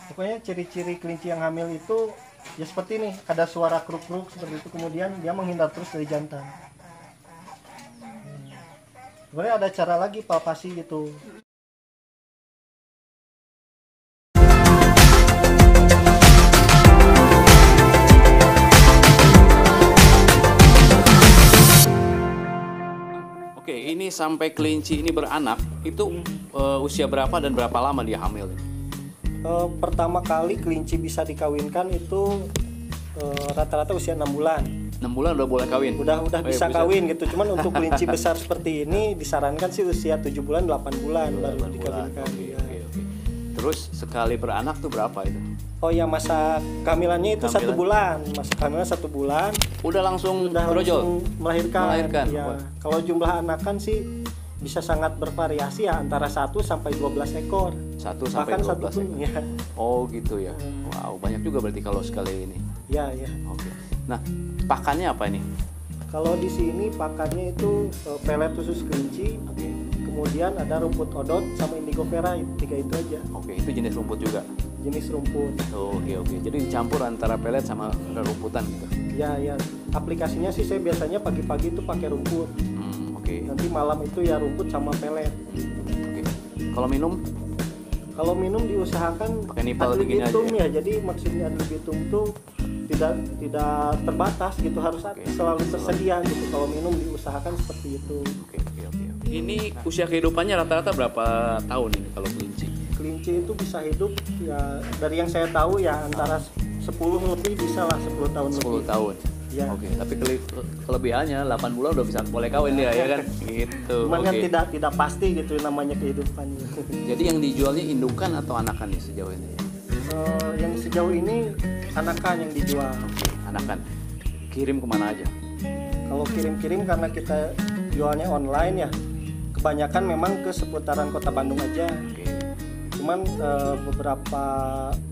Pokoknya ciri-ciri kelinci yang hamil itu ya seperti ini, ada suara kruk-kruk seperti itu, kemudian dia menghindar terus dari jantan. Sebenarnya ada cara lagi palpasi gitu. Oke, ini sampai kelinci ini beranak, itu usia berapa dan berapa lama dia hamil? Pertama kali kelinci bisa dikawinkan itu rata-rata usia 6 bulan. 6 bulan udah boleh kawin? Udah bisa kawin gitu. Cuman untuk kelinci besar seperti ini disarankan sih usia 7 bulan 8 bulan baru dikawinkan. Oke. Terus sekali beranak tuh berapa itu? Oh ya, masa kehamilannya itu 1 bulan. Masa kehamilan 1 bulan. Udah langsung Langsung melahirkan. Ya. Wah. Kalau jumlah anakan sih bisa sangat bervariasi ya, antara 1 sampai 12 ekor. 1 sampai 12 ekor. Ya. Oh gitu ya. Wow, banyak juga berarti kalau sekali ini. Ya. Oke. Nah, pakannya apa ini? Kalau di sini pakannya itu pelet khusus kelinci. Kemudian ada rumput odot sama indigo vera, 3 itu aja. Oke, itu jenis rumput juga. Jenis rumput. Oke. Jadi dicampur antara pelet sama rumputan gitu. Ya. Aplikasinya sih saya biasanya pagi-pagi itu pakai rumput. Oke. Nanti malam itu ya rumput sama pelet. Oke. Kalau minum? Kalau minum diusahakan pakai nipel begini aja ya. Jadi maksudnya ad libitum tuh tidak terbatas gitu, harus selalu tersedia gitu. Kalau minum diusahakan seperti itu. Oke. Ini usia kehidupannya rata-rata berapa tahun ini kalau kelinci? Kelinci itu bisa hidup ya, dari yang saya tahu ya antara 10 lebih, bisa lah 10 tahun 10 lebih. tahun. Ya. Oke, tapi kelebihannya 8 bulan udah bisa boleh kawin dia ya kan? Gitu. Cuman kan tidak pasti gitu namanya kehidupannya. Jadi yang dijualnya indukan atau anakan nih sejauh ini? Yang sejauh ini anakan yang dijual. Anakan. Kirim kemana aja? Kalau kirim karena kita jualnya online ya, kebanyakan memang ke seputaran kota Bandung aja. Oke. Cuman beberapa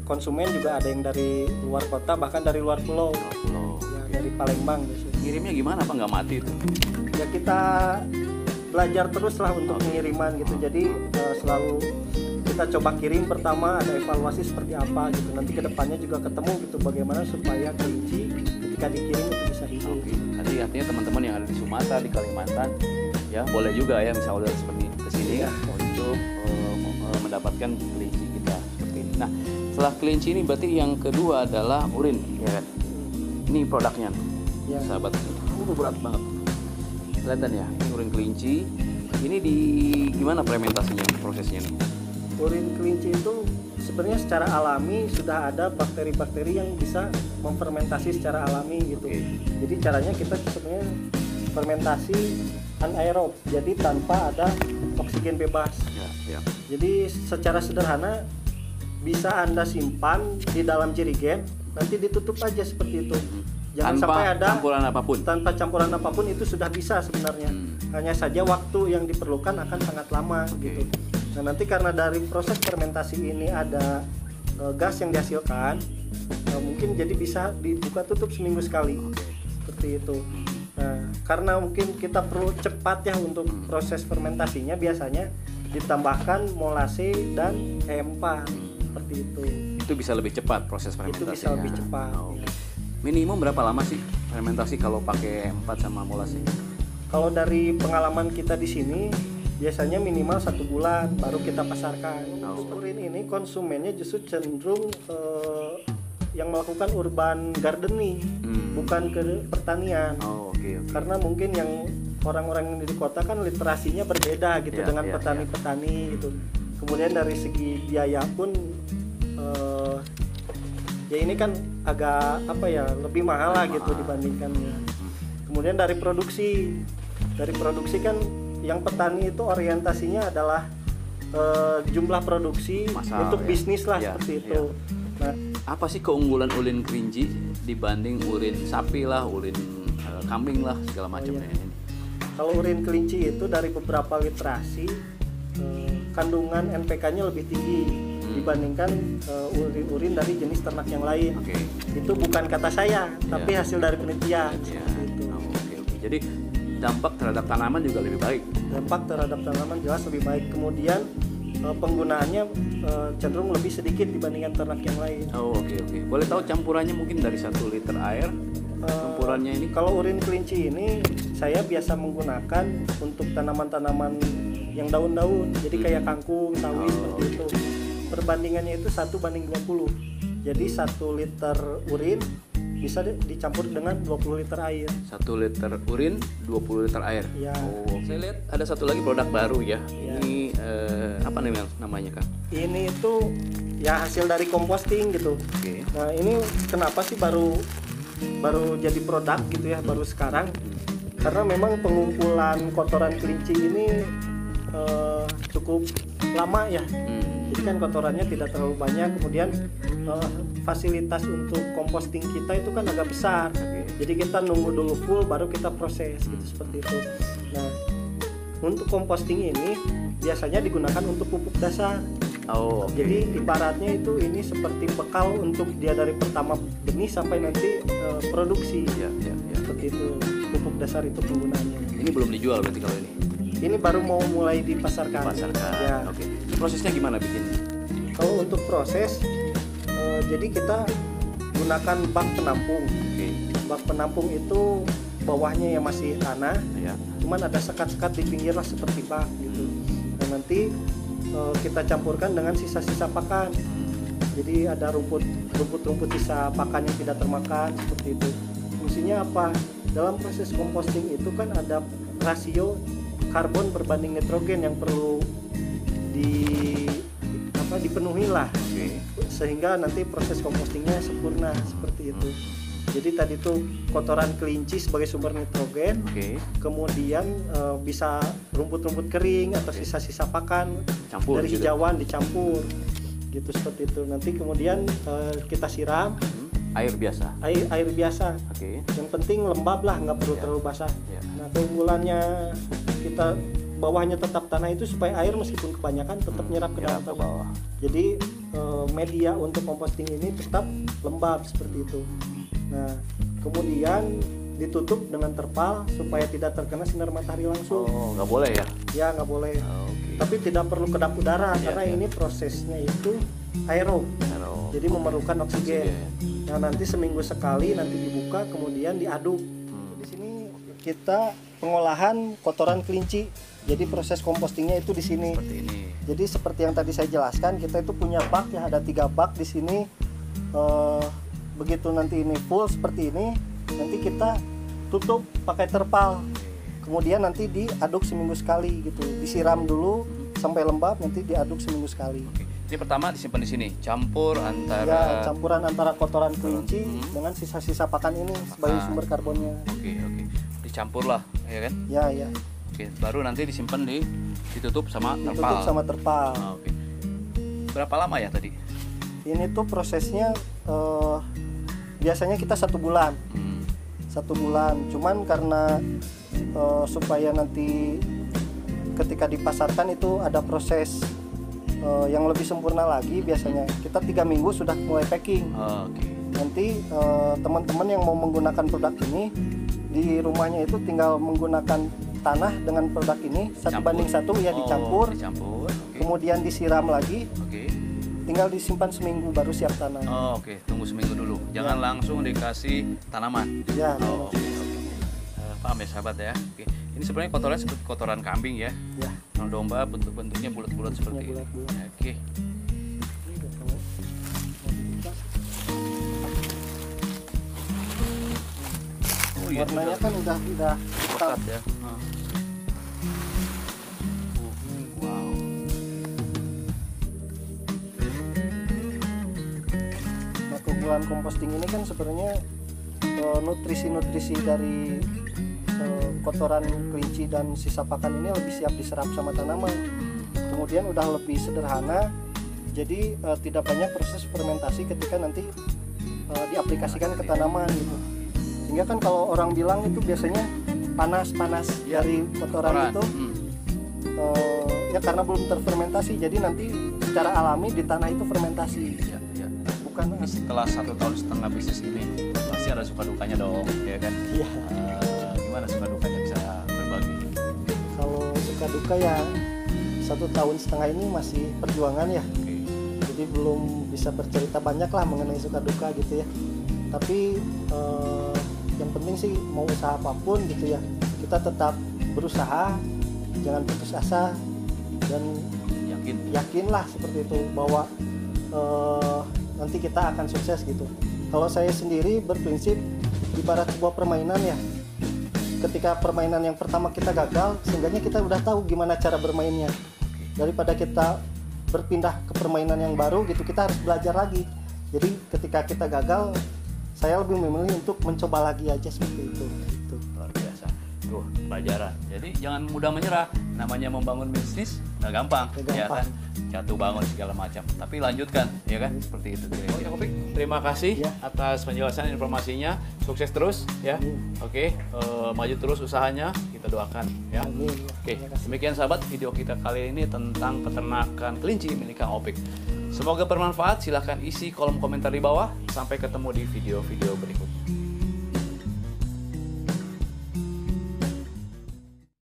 konsumen juga ada yang dari luar kota, bahkan dari luar pulau. Ya, dari Palembang biasanya. Kirimnya gimana Pak? Nggak mati itu? Ya kita belajar terus lah untuk pengiriman gitu. Jadi selalu kita coba kirim, pertama ada evaluasi seperti apa gitu. Nanti kedepannya juga ketemu gitu bagaimana supaya kelinci ketika dikirim itu bisa hidup. Oke. Nanti artinya teman-teman yang ada di Sumatera, di Kalimantan, ya boleh juga ya misalnya seperti kesini ya untuk mendapatkan kelinci kita seperti ini. Nah, setelah kelinci ini berarti yang kedua adalah urin, ya kan? Ini produknya, Ya. sahabat. Berat banget. Kelihatan ya, ini urin kelinci. Ini gimana fermentasinya, prosesnya nih? Urin kelinci itu sebenarnya secara alami sudah ada bakteri-bakteri yang bisa memfermentasi secara alami gitu. Jadi caranya kita sebenarnya fermentasi anaerob, jadi tanpa ada oksigen bebas. Ya. Jadi secara sederhana bisa Anda simpan di dalam jerigen, nanti ditutup aja seperti itu. Jangan Tanpa sampai ada campuran apapun. Tanpa campuran apapun itu sudah bisa sebenarnya. Hanya saja waktu yang diperlukan akan sangat lama gitu. Nah, nanti karena dari proses fermentasi ini ada gas yang dihasilkan, mungkin jadi bisa dibuka tutup seminggu sekali. Seperti itu. Nah, karena mungkin kita perlu cepat ya untuk proses fermentasinya, biasanya ditambahkan molase dan EM4 seperti itu. Itu bisa lebih cepat proses fermentasinya. Itu bisa lebih cepat. Minimum berapa lama sih fermentasi kalau pakai 4 sama molase? Kalau dari pengalaman kita di sini biasanya minimal 1 bulan baru kita pasarkan. Urin ini konsumennya justru cenderung yang melakukan urban gardening, bukan ke pertanian. Oke. Karena mungkin yang orang-orang di kota kan literasinya berbeda gitu dengan petani-petani gitu. Kemudian dari segi biaya pun ya ini kan agak lebih mahal lah gitu dibandingkannya. Kemudian dari produksi kan yang petani itu orientasinya adalah jumlah produksi Masal, untuk bisnis lah seperti itu. Nah, apa sih keunggulan urin kelinci dibanding urin sapi lah, urin kambing lah segala macamnya ini? Kalau urin kelinci itu dari beberapa literasi kandungan NPK-nya lebih tinggi dibandingkan urin dari jenis ternak yang lain. Itu bukan kata saya, tapi hasil dari penelitian. Jadi dampak terhadap tanaman juga lebih baik. Dampak terhadap tanaman jelas lebih baik. Kemudian penggunaannya cenderung lebih sedikit dibandingkan ternak yang lain. Oh, oke. Boleh tahu campurannya mungkin dari 1 liter air? Campurannya ini kalau urin kelinci ini saya biasa menggunakan untuk tanaman-tanaman yang daun-daun, jadi kayak kangkung, sawi, seperti itu. Perbandingannya itu 1:20. Jadi 1 liter urin bisa dicampur dengan 20 liter air. 1 liter urin, 20 liter air. Ya. Oh, saya lihat ada satu lagi produk baru ya. Ya. Ini apa namanya Kang? Ini itu ya hasil dari composting gitu. Oke. Nah ini kenapa sih baru jadi produk gitu ya, baru sekarang? Karena memang pengumpulan kotoran kelinci ini cukup lama ya. Jadi kan kotorannya tidak terlalu banyak, kemudian fasilitas untuk composting kita itu kan agak besar. Jadi kita nunggu dulu full baru kita proses gitu, seperti itu. Nah untuk composting ini biasanya digunakan untuk pupuk dasar. Oh, okay. Jadi ibaratnya itu ini seperti bekal untuk dia dari pertama benih sampai nanti produksi. Ya. Seperti itu pupuk dasar itu penggunaannya. Ini belum dijual berarti kalau ini? Ini baru mau mulai dipasarkan. Ya. Oke. Prosesnya gimana bikin? Kalau untuk proses, jadi kita gunakan bak penampung. Oke. Bak penampung itu bawahnya yang masih tanah, Ya. cuman ada sekat-sekat di pinggir lah seperti bak gitu. Dan nanti kita campurkan dengan sisa-sisa pakan. Jadi ada rumput-rumput sisa pakan yang tidak termakan seperti itu. Fungsinya apa? Dalam proses composting itu kan ada rasio karbon berbanding nitrogen yang perlu dipenuhi lah. Oke. Sehingga nanti proses compostingnya sempurna seperti itu. Jadi tadi tuh kotoran kelinci sebagai sumber nitrogen. Oke. Kemudian bisa rumput-rumput kering atau sisa-sisa pakan Campur dari gitu. hijauan dicampur gitu, seperti itu. Nanti kemudian kita siram Air biasa. air biasa. Oke. Yang penting lembab lah, nggak perlu terlalu basah. Ya. Nah keunggulannya kita bawahnya tetap tanah itu supaya air meskipun kebanyakan tetap nyerap ke dalam ke tanah. bawah. Jadi media untuk composting ini tetap lembab seperti itu. Nah kemudian ditutup dengan terpal supaya tidak terkena sinar matahari langsung. Oh, nggak boleh ya? Ya nggak boleh. Oke. Tapi tidak perlu kedap udara karena ya. ini prosesnya itu aerob. Jadi memerlukan oksigen. Nah nanti seminggu sekali nanti dibuka kemudian diaduk. Di sini kita pengolahan kotoran kelinci. Jadi proses compostingnya itu di sini. Seperti ini. Jadi seperti yang tadi saya jelaskan, kita itu punya bak ya, ada 3 bak di sini. Begitu nanti ini full seperti ini, nanti kita tutup pakai terpal. Kemudian nanti diaduk seminggu sekali gitu. Disiram dulu sampai lembab, nanti diaduk seminggu sekali. Oke. Ini pertama disimpan di sini, campur Ya, antara. campuran antara kotoran kelinci dengan sisa-sisa pakan ini sebagai sumber karbonnya. Oke. Dicampur lah, ya kan? Ya. Oke. Baru nanti disimpan ditutup sama terpal. Ditutup sama terpal. Oke. Berapa lama ya tadi? Ini tuh prosesnya biasanya kita 1 bulan. 1 bulan. Cuman karena supaya nanti ketika dipasarkan itu ada proses yang lebih sempurna lagi, biasanya kita 3 minggu sudah mulai packing. Oke. Nanti teman-teman yang mau menggunakan produk ini di rumahnya itu tinggal menggunakan tanah dengan produk ini 1:1 ya, dicampur. Dicampur. Oke. Kemudian disiram lagi, Oke. tinggal disimpan seminggu baru siap tanam. Oke. Tunggu seminggu dulu. Jangan langsung dikasih tanaman. Ya. Oke. Paham ya sahabat ya. Oke. Ini sebenarnya kotorannya seperti kotoran kambing ya. Ya. Kalau domba bentuknya bulat-bulat seperti ini. bulat-bulat. Oke. Oh iya. Warnanya kan udah hitam. pekat ya. Wow. Nah, keunggulan composting ini kan sebenarnya nutrisi-nutrisi dari kotoran kelinci dan sisa pakan ini lebih siap diserap sama tanaman. Kemudian udah lebih sederhana, jadi tidak banyak proses fermentasi ketika nanti diaplikasikan ke tanaman gitu. Sehingga kan kalau orang bilang itu biasanya panas-panas dari kotoran itu ya karena belum terfermentasi, jadi nanti secara alami di tanah itu fermentasi. Ya. Bukan Setelah 1,5 tahun bisnis ini pasti ada suka dukanya dong, ya kan? iya. Gimana suka dukanya, bisa berbagi? Kalau suka duka ya 1,5 tahun ini masih perjuangan ya. Jadi belum bisa bercerita banyak lah mengenai suka duka gitu ya. Tapi yang penting sih mau usaha apapun gitu ya, kita tetap berusaha, jangan putus asa, dan yakinlah seperti itu bahwa nanti kita akan sukses gitu. Kalau saya sendiri berprinsip ibarat sebuah permainan ya, ketika permainan yang pertama kita gagal, seenggaknya kita udah tahu gimana cara bermainnya. Daripada kita berpindah ke permainan yang baru gitu, kita harus belajar lagi. Jadi ketika kita gagal, saya lebih memilih untuk mencoba lagi aja seperti itu. Luar biasa. Tuh, pelajaran. Jadi jangan mudah menyerah. Namanya membangun bisnis nggak gampang, ya kan? Jatuh bangun segala macam. Tapi lanjutkan, ya kan? Seperti itu. Oke, Opik. Terima kasih atas penjelasan informasinya. Sukses terus, ya. Oke, maju terus usahanya. Kita doakan, ya. Oke, demikian sahabat video kita kali ini tentang peternakan kelinci milik Kang Opik. Semoga bermanfaat. Silahkan isi kolom komentar di bawah. Sampai ketemu di video-video berikut.